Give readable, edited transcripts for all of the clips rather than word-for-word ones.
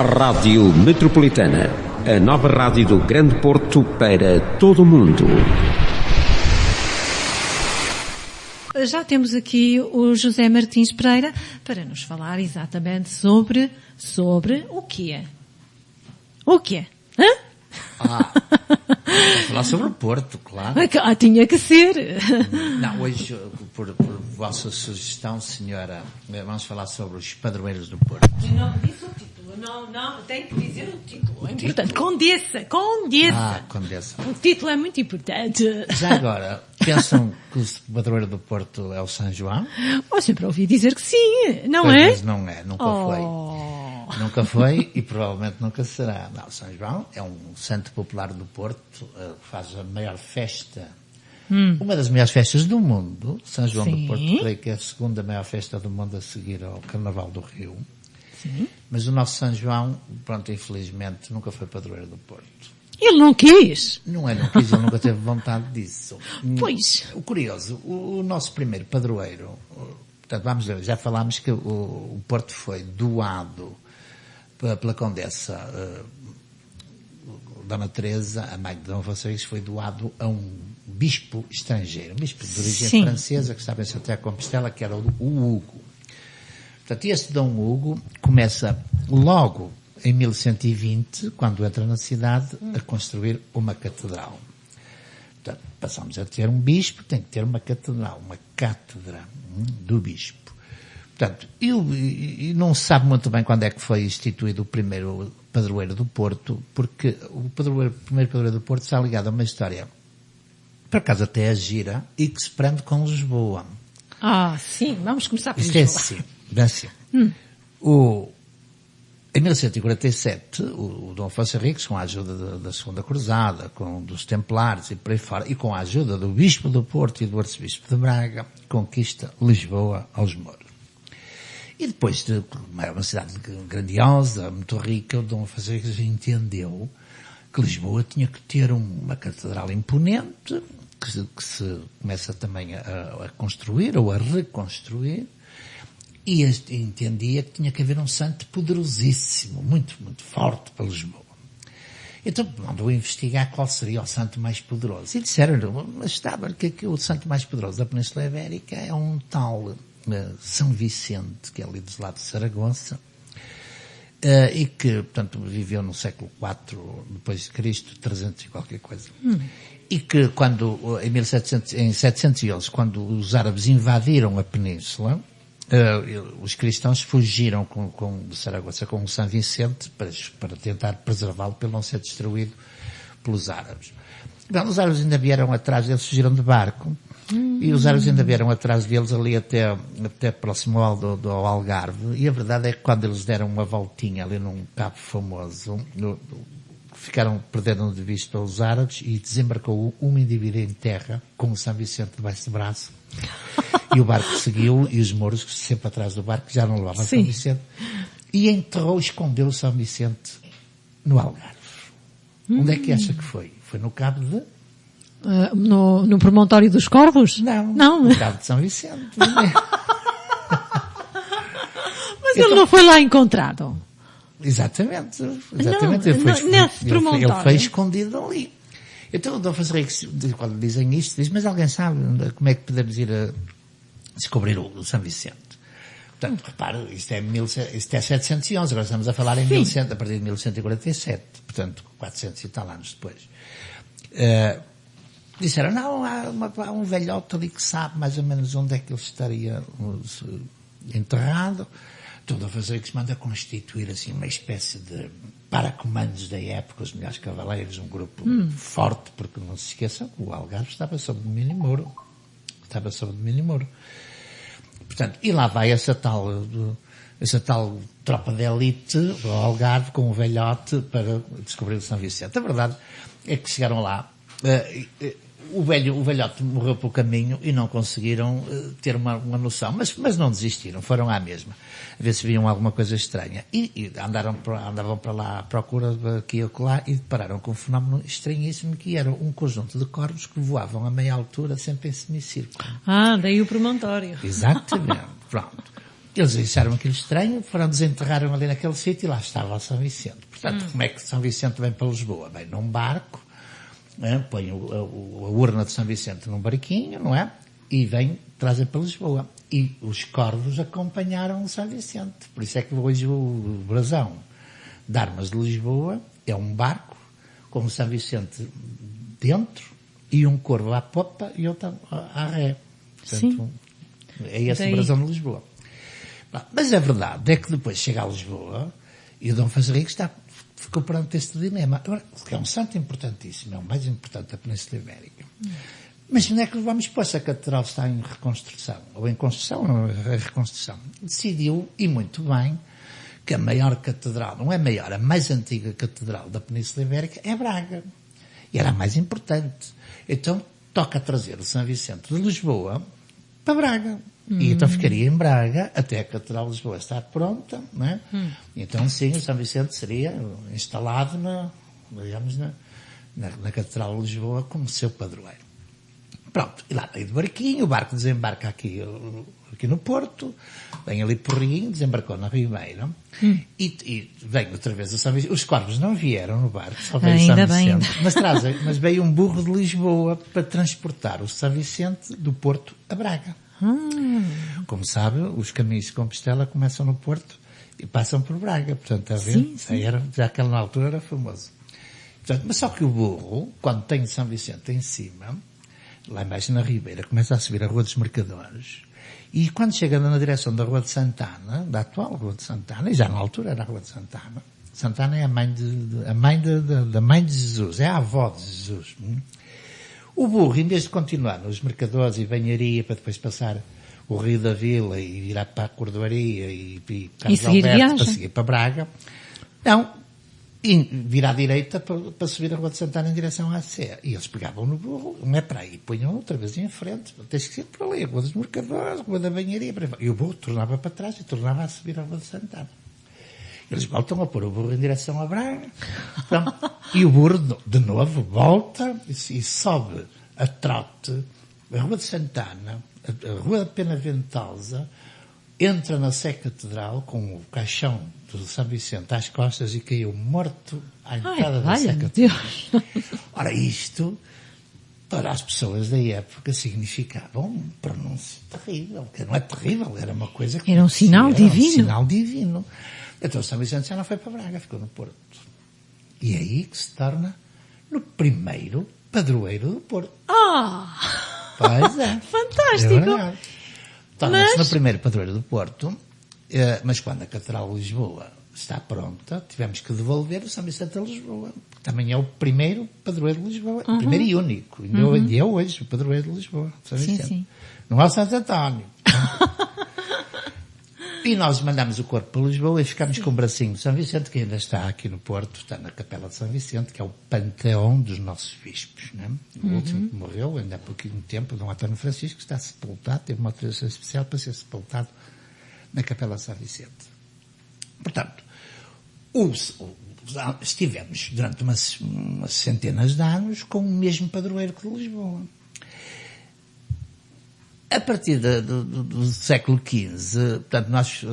Rádio Metropolitana, a nova rádio do Grande Porto para todo o mundo. Já temos aqui o José Martins Pereira para nos falar exatamente sobre o que é. O que é? Hã? Vamos falar sobre o Porto, claro. Tinha que ser. Não, hoje, por vossa sugestão, senhora, vamos falar sobre os padroeiros do Porto. Não disse o título. Não, tem que dizer o título. É importante. Condessa. Condessa. O título é muito importante. Já agora, pensam que o padroeiro do Porto é o São João? Eu sempre ouvi dizer que sim, não pois, é? Mas não é, nunca foi. Nunca foi e provavelmente nunca será. Não, São João é um santo popular do Porto, faz a maior festa, uma das maiores festas do mundo. São João do Porto, creio que é a segunda maior festa do mundo a seguir ao Carnaval do Rio. Sim. Mas o nosso São João, pronto, infelizmente, nunca foi padroeiro do Porto. Ele não quis? Não quis, ele nunca teve vontade disso. Pois. O curioso, o nosso primeiro padroeiro, portanto, vamos ver, já falámos que o Porto foi doado pela Condessa Dona Teresa, a mãe de Dom Afonso Henriques, foi doado a um bispo estrangeiro, um bispo de origem francesa, que estava em Santiago de Compostela, que era o Hugo. Portanto, este Dom Hugo começa logo em 1120, quando entra na cidade, a construir uma catedral. Portanto, passamos a ter um bispo, tem que ter uma catedral, uma cátedra do bispo. Portanto, e não se sabe muito bem quando é que foi instituído o primeiro padroeiro do Porto, porque o primeiro padroeiro do Porto está ligado a uma história, por acaso até a gira, e que se prende com Lisboa. Sim, vamos começar por Isto Lisboa. É assim. Em 1147, o Dom Afonso Henriques, com a ajuda da Segunda Cruzada, dos Templários e por aí fora, e com a ajuda do Bispo do Porto e do Arcebispo de Braga, conquista Lisboa aos mouros. E depois de uma cidade grandiosa, muito rica, o Dom Afonso Henriques entendeu que Lisboa tinha que ter uma catedral imponente, que se começa também a construir ou a reconstruir, e entendia que tinha que haver um santo poderosíssimo, muito, muito forte para Lisboa. Então mandou investigar qual seria o santo mais poderoso. E disseram-lhe, mas estava que o santo mais poderoso da Península Ibérica é um tal São Vicente, que é ali do lado de Saragossa, e que, portanto, viveu no século IV depois de Cristo, 300 e qualquer coisa. E que em 711, quando os árabes invadiram a península, os cristãos fugiram de Saragossa com o São Vicente para tentar preservá-lo, para não ser destruído pelos árabes. Então, os árabes ainda vieram atrás, eles fugiram de barco, e os árabes ainda vieram atrás deles ali até próximo ao Algarve, e a verdade é que quando eles deram uma voltinha ali num cabo famoso, perderam de vista os árabes e desembarcou um indivíduo em terra com o São Vicente debaixo do braço. E o barco seguiu, e os mouros, sempre atrás do barco, já não levavam São Vicente, e escondeu o São Vicente no Algarve. Onde é que acha que foi? Foi no cabo de... no promontório dos Corvos? Não. No cabo de São Vicente. Mas ele não foi lá encontrado? Exatamente. Nesse promontório. Ele foi escondido ali. Então o Dom Afonso Henriques, quando dizem isto, diz, mas alguém sabe como é que podemos ir a descobrir o São Vicente? Portanto, repare, isto é 711, agora estamos a falar a partir de 1147, portanto, 400 e tal anos depois. Disseram, não, há um velhote ali que sabe mais ou menos onde é que ele estaria enterrado. Então o Dom Afonso Henriques manda constituir assim uma espécie de paracomandos da época, os melhores cavaleiros, um grupo forte, porque não se esqueçam que o Algarve estava sob domínio mouro. Portanto, e lá vai essa tal tropa de elite do Algarve com o velhote para descobrir o São Vicente. A verdade é que chegaram lá, o velhote morreu pelo caminho e não conseguiram ter uma noção, mas não desistiram, foram à mesma, a ver se viam alguma coisa estranha. E andavam para lá à procura aqui e acolá e depararam com um fenómeno estranhíssimo, que era um conjunto de corvos que voavam a meia altura, sempre em semicírculo. Daí o promontório. Exatamente, pronto. Eles acharam aquilo estranho, foram desenterraram ali naquele sítio e lá estava o São Vicente. Portanto, como é que São Vicente vem para Lisboa? Vem num barco, põe a urna de São Vicente num barquinho, não é? E trazem para Lisboa. E os corvos acompanharam o São Vicente. Por isso é que hoje o brasão de Armas de Lisboa é um barco com o São Vicente dentro e um corvo à popa e outro à ré. Portanto, é esse o brasão de Lisboa. Mas a verdade é que depois chega a Lisboa e o Dom Afonso Henriques ficou perante este dilema. Agora, que é um santo importantíssimo, é o mais importante da Península Ibérica. Mas onde é que vamos pôr se a catedral está em reconstrução? Ou em construção, ou em reconstrução? Decidiu, e muito bem, que a maior catedral, não é maior, a mais antiga catedral da Península Ibérica é Braga. E era a mais importante. Então, toca trazer o São Vicente de Lisboa para Braga. E então ficaria em Braga até a Catedral de Lisboa estar pronta, não é? Então, sim, o São Vicente seria instalado na Catedral de Lisboa como seu padroeiro. Pronto, e lá veio de barquinho, o barco desembarca aqui no Porto, vem ali por Rio, desembarcou na Ribeira, e vem outra vez o São Vicente. Os corvos não vieram no barco, só veio o São Vicente. Mas veio um burro de Lisboa para transportar o São Vicente do Porto a Braga. Como sabe, os caminhos de Compostela começam no Porto e passam por Braga. Portanto, já aquela altura era famoso. Portanto, mas só que o burro, quando tem São Vicente em cima, lá embaixo na Ribeira, começa a subir a Rua dos Mercadores. E quando chega na direção da Rua de Santana, da atual Rua de Santana, e já na altura era a Rua de Santana, Santana é a mãe da mãe de Jesus, é a avó de Jesus. O burro, em vez de continuar nos Mercadores e Banharia, para depois passar o Rio da Vila e virar para a Cordoaria e Carlos Alberto para seguir para Braga, não, e virar à direita para subir a Rua de Santana em direção à Sé. E eles pegavam no burro, não é para aí, punham outra vez em frente, tens que ir por ali, a Rua dos Mercadores, a Rua da Banharia, e o burro tornava para trás e tornava a subir a Rua de Santana. Eles voltam a pôr o burro em direção a Braga. Então, e o burro, de novo, volta e sobe a trote a Rua de Santana, a Rua da Pena Ventosa, entra na Sé Catedral com o caixão do São Vicente às costas e caiu morto à entrada da Sé Catedral. Ora, isto, para as pessoas da época, significava um pronúncio terrível. Que não é terrível, era uma coisa que... Era um sinal divino. Um sinal divino. Então São Vicente já não foi para Braga, ficou no Porto. E é aí que se torna no primeiro padroeiro do Porto. Pois é. Fantástico! É, torna-se no primeiro padroeiro do Porto, mas quando a Catedral de Lisboa está pronta, tivemos que devolver o São Vicente a Lisboa. Também é o primeiro padroeiro de Lisboa, o primeiro e único. E é hoje o padroeiro de Lisboa, São Vicente. Sim. Não é o Santo António. E nós mandamos o corpo para Lisboa e ficámos com o bracinho de São Vicente, que ainda está aqui no Porto, está na Capela de São Vicente, que é o panteão dos nossos bispos, né? O último que morreu, ainda há pouquinho tempo, Dom António Francisco, está sepultado, teve uma autorização especial para ser sepultado na Capela de São Vicente. Portanto, estivemos durante umas centenas de anos com o mesmo padroeiro que de Lisboa. A partir do século XV, portanto, nós,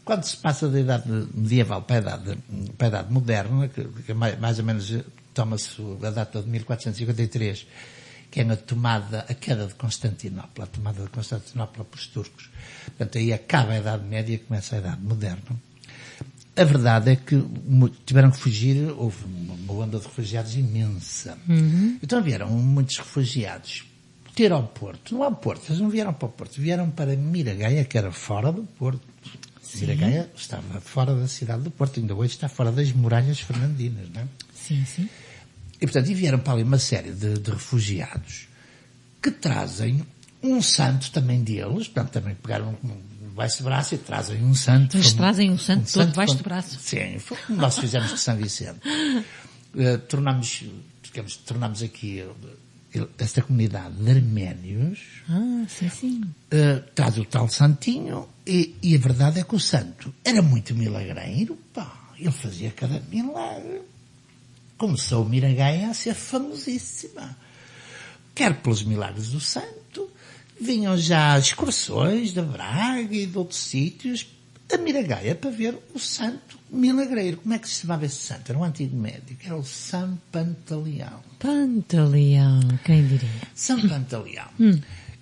quando se passa da idade medieval para a idade moderna, que mais ou menos toma-se a data de 1453, que é a queda de Constantinopla, a tomada de Constantinopla pelos turcos. Portanto, aí acaba a Idade Média e começa a Idade Moderna. A verdade é que tiveram que fugir, houve uma onda de refugiados imensa. Então vieram muitos refugiados ter ao Porto. Não ao Porto, eles não vieram para o Porto, vieram para Miragaia, que era fora do Porto. Sim. Miragaia estava fora da cidade do Porto, ainda hoje está fora das muralhas fernandinas, não é? Sim. E, portanto, vieram para ali uma série de refugiados que trazem um santo também deles, portanto, também pegaram debaixo do braço e trazem um santo. Eles trazem um santo todo debaixo do braço. Sim, foi como nós fizemos com São Vicente. Tornamos aqui esta comunidade de arménios. Sim. Traz o tal santinho e a verdade é que o santo era muito milagreiro, ele fazia cada milagre. Começou Miragaia a ser famosíssima. Quer pelos milagres do santo, vinham já excursões de Braga e de outros sítios a Miragaia para ver o santo milagreiro. Como é que se chamava esse santo? Era um antigo médico, era o São Pantaleão. Pantaleão, quem diria? São Pantaleão.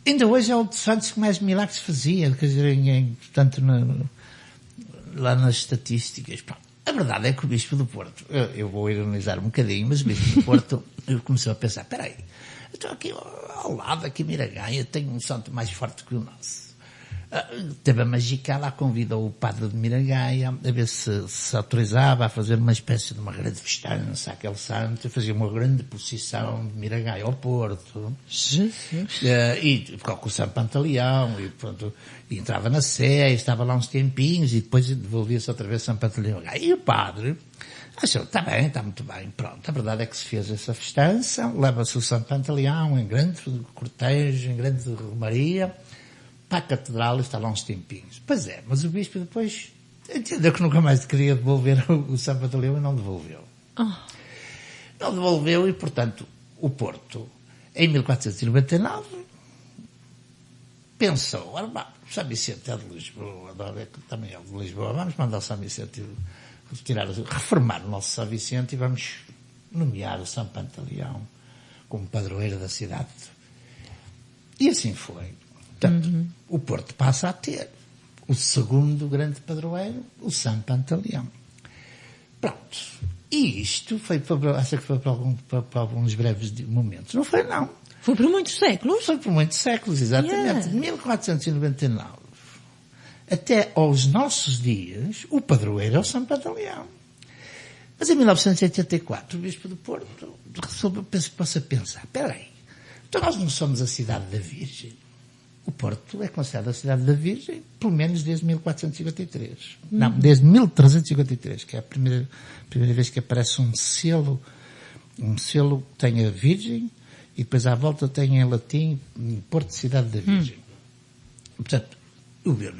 Ainda hoje é um dos santos que mais milagres fazia, quer dizer, portanto, lá nas estatísticas. Pá, a verdade é que o Bispo do Porto, eu vou ironizar um bocadinho, mas o Bispo do Porto, eu comecei a pensar, peraí, eu estou aqui ao lado, aqui em Miragaia, tenho um santo mais forte que o nosso. Teve a magicar lá, convidou o padre de Miragaia a ver se autorizava a fazer uma espécie de uma grande festança àquele santo, fazia uma grande procissão de Miragaia ao Porto. E ficou com o São Pantaleão, e pronto, e entrava na Sé, e estava lá uns tempinhos, e depois devolvia-se outra vez São Pantaleão. E o padre achou, está bem, está muito bem, pronto. A verdade é que se fez essa festança, leva-se o São Pantaleão em grande cortejo, em grande romaria, para a catedral, e está lá uns tempinhos. Pois é, mas o bispo depois entendeu que nunca mais queria devolver o São Pantaleão e não devolveu. Não devolveu e, portanto, o Porto, em 1499, pensou, São Vicente é de Lisboa, agora também é de Lisboa, vamos mandar o São Vicente reformar o nosso São Vicente e vamos nomear o São Pantaleão como padroeiro da cidade. E assim foi. Portanto, o Porto passa a ter o segundo grande padroeiro, o São Pantaleão. Pronto. E isto acho que foi para alguns breves momentos. Não foi, não. Foi por muitos séculos? Foi por muitos séculos, exatamente. De 1499 até aos nossos dias, o padroeiro é o São Pantaleão. Mas em 1984, o Bispo do Porto resolveu pensar, espera aí, então nós não somos a cidade da Virgem. O Porto é considerado a cidade da Virgem, pelo menos desde 1453. Não, desde 1353, que é a primeira vez que aparece um selo que tem a Virgem, e depois à volta tem em latim Porto, cidade da Virgem. Portanto,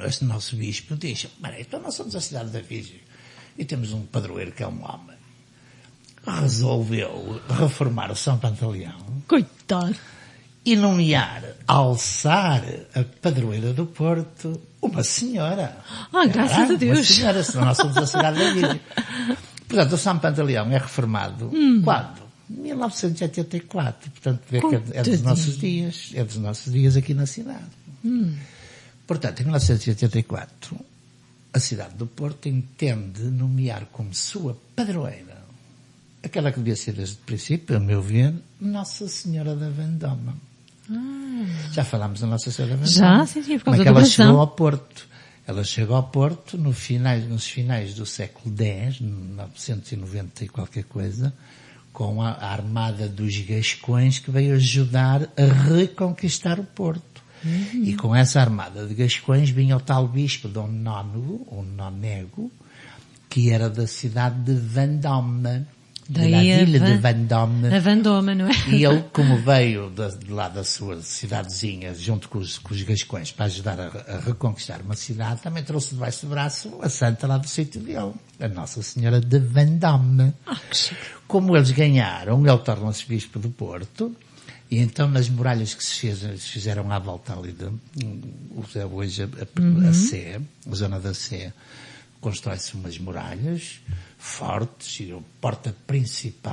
este nosso bispo diz, então nós somos a cidade da Virgem, e temos um padroeiro que é um homem. Resolveu reformar o São Pantaleão. Coitado. E nomear, alçar a padroeira do Porto uma senhora. Graças a Deus. Uma senhora, senão nós somos a cidade da Virgem. Portanto, o São Pantaleão é reformado quando? 1984. Portanto, vê que é dos nossos dias. É dos nossos dias aqui na cidade. Portanto, em 1984, a cidade do Porto entende nomear como sua padroeira aquela que devia ser desde o princípio, a meu ver, Nossa Senhora da Vendôme. Já falámos da Nossa Senhora da Vendôme. Já, sim, por causa da ela chegou ao Porto. Ela chegou ao Porto nos finais do século X, 990 e qualquer coisa, com a armada dos Gascões que veio ajudar a reconquistar o Porto. E com essa armada de Gascões vinha o tal bispo Dom Nónego, ou Nónego, que era da cidade de Vendôme. Da ilha de Vendôme. A Vendôme, não é? E ele, como veio de lá da sua cidadezinha, junto com os Gascões, para ajudar a reconquistar uma cidade, também trouxe debaixo do braço a santa lá do sítio dele, a Nossa Senhora de Vendôme. Como eles ganharam, ele torna-se bispo do Porto, e então nas muralhas que se fizeram à volta ali hoje a Sé, a zona da Sé, constrói-se umas muralhas fortes, e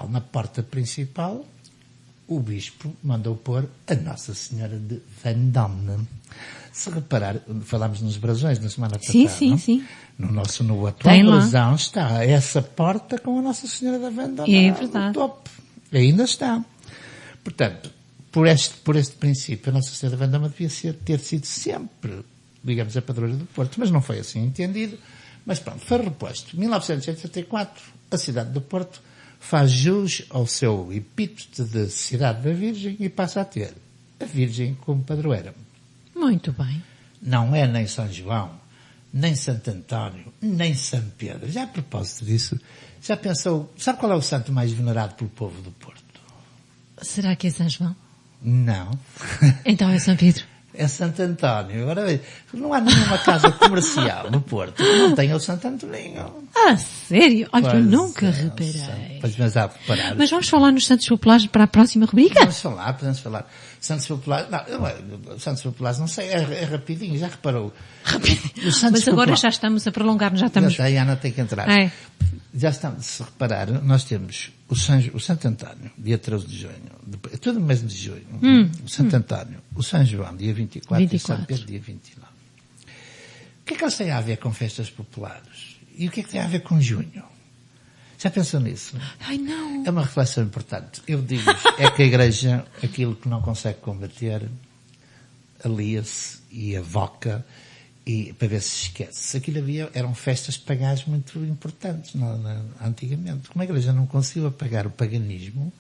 na porta principal, o bispo mandou pôr a Nossa Senhora de Vendôme. Se reparar, falámos nos brasões na semana passada. Sim. No atual brasão está essa porta com a Nossa Senhora da Vendôme. É verdade. No topo. Ainda está. Portanto, por este princípio, a Nossa Senhora da Vendôme devia ter sido sempre, digamos, a padroeira do Porto, mas não foi assim entendido. Mas pronto, foi reposto. Em 1984, a cidade do Porto faz jus ao seu epíteto de cidade da Virgem e passa a ter a Virgem como padroeira. Muito bem. Não é nem São João, nem Santo António, nem São Pedro. Já a propósito disso, já pensou, sabe qual é o santo mais venerado pelo povo do Porto? Será que é São João? Não. Então é São Pedro. É Santo António. Agora, não há nenhuma casa comercial no Porto que não tenha o Santo Antoninho. sério? Olha, eu Pois nunca é, reparei. Mas há de reparar. Mas vamos falar nos Santos Populares para a próxima rubrica? Podemos falar. Santos Populares, Santos Populares, não sei, é rapidinho, já reparou. Mas agora já estamos a prolongar, já estamos... Já, a Ana tem que entrar. É. Já estamos, se reparar, nós temos o Santo António, dia 13 de junho, é todo o mês de junho, o Santo António, o São João, dia 24, e o São Pedro, dia 29. O que é que eles têm a ver com festas populares? E o que é que tem a ver com junho? Já pensou nisso? Ai, não. É uma reflexão importante. Eu digo, é que a Igreja, aquilo que não consegue combater, alia-se e avoca e para ver se esquece. Aquilo eram festas pagãs muito importantes antigamente. Como a Igreja não conseguiu apagar o paganismo,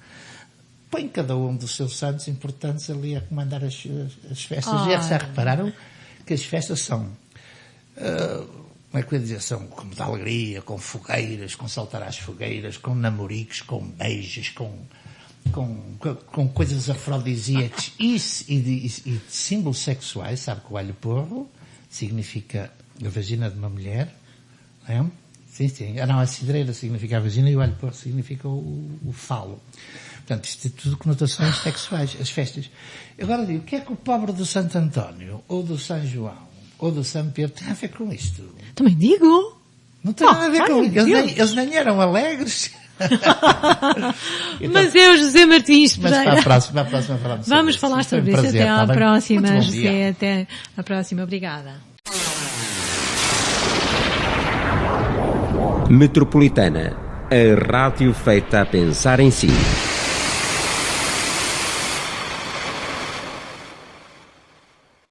põe cada um dos seus santos importantes ali a comandar as festas. E já repararam que as festas são... como é que eu ia dizer? São como de alegria, com fogueiras, com saltar às fogueiras, com namoricos, com beijos, com coisas afrodisíacas e de símbolos sexuais. Sabe que o alho porro significa a vagina de uma mulher, não é? Sim. Não, a cidreira significa a vagina e o alho porro significa o falo. Portanto, isto é tudo conotações sexuais, as festas. Agora digo, o que é que o pobre do Santo António, ou do São João, ou do São Pedro tem a ver com isto? Também digo. Não tem nada a ver com isso. Eles nem eram alegres. Então, mas é o José Martins Pereira. Mas para a próxima falamos. Vamos falar sobre isso. Até à próxima, José. Dia. Até à próxima. Obrigada. Metropolitana, a rádio feita a pensar em si.